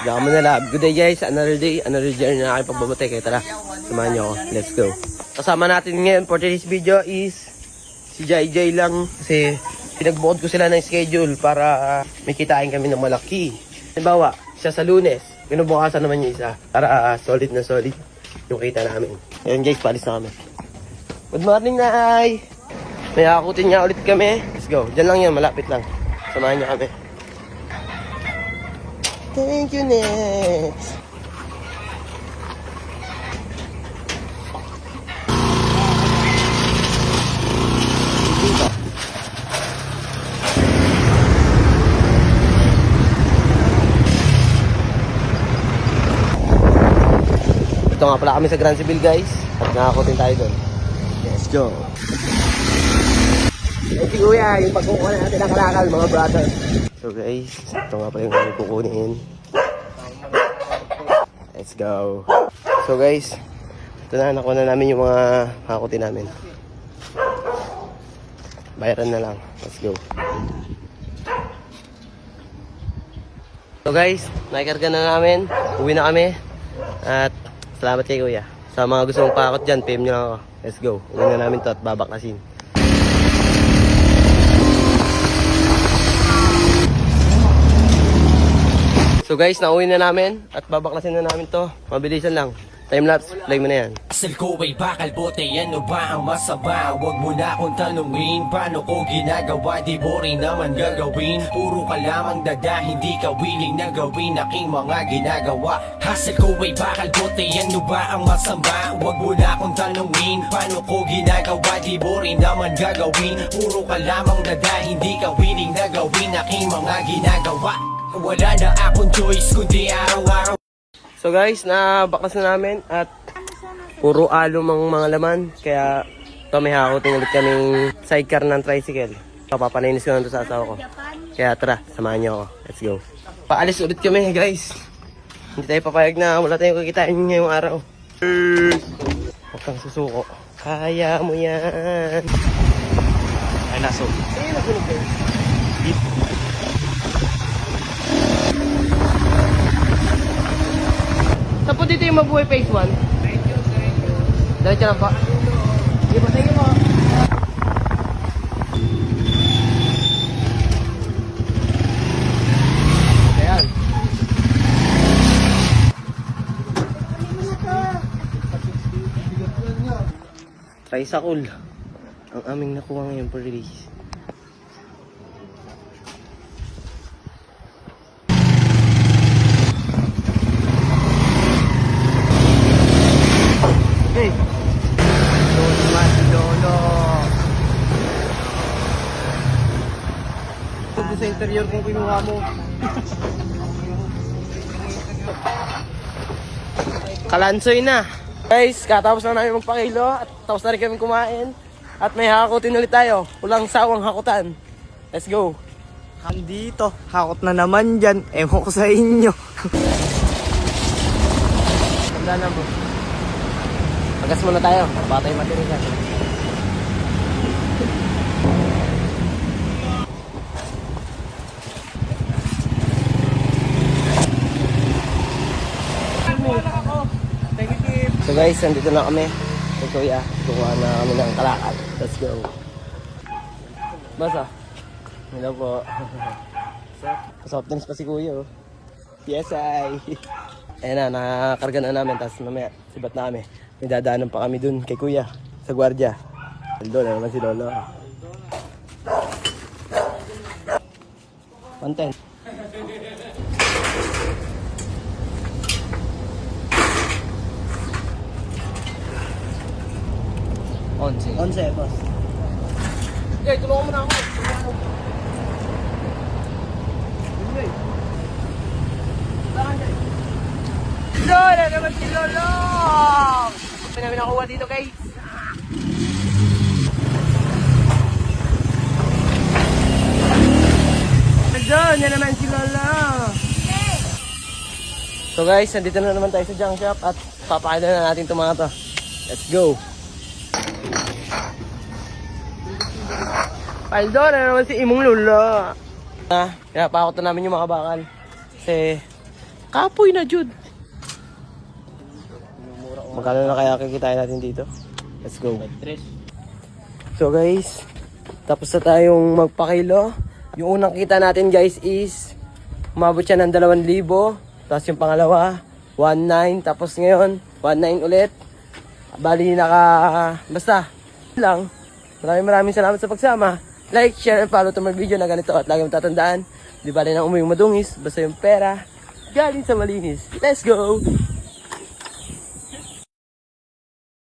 Diyan mo na lab. Good day guys, another day, another journey na aking pagbabate. Kaya tara, samahan nyo ako. Let's go. Kasama natin ngayon for today's video is si JJ lang. Kasi pinagbukod ko sila ng schedule para may kitain kami ng malaki. Halimbawa, siya sa Lunes, pinubukasan naman yung isa. Para solid na solid yung kita namin. Ayun guys, palis na kami. Good morning, Nay! May hakutin niya ulit kami. Let's go. Diyan lang yan, malapit lang. Samahan niyo kami. Thank you, next. Ito nga pala kami sa Grand Seville, guys. At nakakutin tayo doon. Let's go. Thank you, kuya. Yung pagkukuha natin ng kalakal, mga brother. So guys, ito nga pala yung kukunin. Let's go. So guys, ito na, nakuha na namin yung mga hakutin namin. Bayaran na lang. Let's go. So guys, nakikarga na namin. Uwi na kami. At salamat kay kuya. Sa mga gusto mong pakot dyan, PM nyo lang ako. Let's go. Uwi na namin to at babaklasin. So guys, nauwi na namin at babaklasin na namin to. Mabilisan lang. Timelapse, play mo na yan. Asal ko ay bakal bote, ano ba ang masama? Huwag mo na akong tanungin, paano ko ginagawa? Di mo rin naman gagawin. Puro ka lamang dada, hindi ka willing na gawin aking mga ginagawa. Asal ko ay bakal bote, ano ba ang masama? Huwag mo na akong tanungin, paano ko ginagawa? Di mo rin naman gagawin. Puro ka lamang dada, hindi ka willing na gawin aking mga ginagawa. Wala na akong choice kundi araw-araw. So guys, nabaklas na namin at puro alum ang mga laman. Kaya ito may hakutin ulit kaming sidecar ng tricycle. Papapalinis ko lang ito sa asawa ko. Kaya tara, samahan niyo ako. Let's go. Paalis ulit kami guys. Hindi tayo papayag na wala tayong kakitain ngayong araw. Huwag kang susuko. Kaya mo yan. Ay, naso. Sino nasunog kayo? Tapos dito yung Mabuhay Phase 1. Diretso lang pa. Sige po, sige po. Ayan. Tricycle. Ang aming nakuha ngayon for release. Hey! Lolo naman si Lolo! Ito sa interior kung kinuha mo. Kalansoy na! Guys, katapos na namin magpakilo at tapos na rin kami kumain. At may hakutin ulit tayo. Walang sawang hakutan. Let's go! Andito, hakot na naman dyan. Ewan ko sa inyo. Tanda na mo. Pagas muna tayo. Baka tayo matirisan. So guys, nandito na kami. Kay Kuya, kukuha na kami ng kalakal. Let's go. Basa? Hello po. Soft drinks pa si Kuya, oh. Yes, ay. Ayan na, nakakarga na namin. Tapos mamaya, sibat na kami. May dadaanan pa kami dun kay Kuya, sa gwardiya. Lolo naman si Lolo. 110. Onse, boss. Okay, tulungan mo na ako. Lolo naman si Lolo! Ito namin nakuha dito guys. Doon na naman si Lolo. So guys, nandito na naman tayo sa junk shop at papakita na natin itong mga to. Let's go. Paldo na naman si Imong Lolo. Pinapakot na namin yung mga bakal. Kasi Kapoy na, Jude. Magkano na kaya kikitain natin dito? Let's go. So guys, tapos na tayong magpakilo. Yung unang kita natin guys is umabot siya ng 2,000. Tapos yung pangalawa, 1,900. Tapos ngayon, 1,900 ulit. Bali basta lang. Maraming salamat sa pagsama. Like, share, and follow to my video na ganito. At lagi mong tatandaan, di bali na umuyong madungis. Basta yung pera, galing sa malinis. Let's go!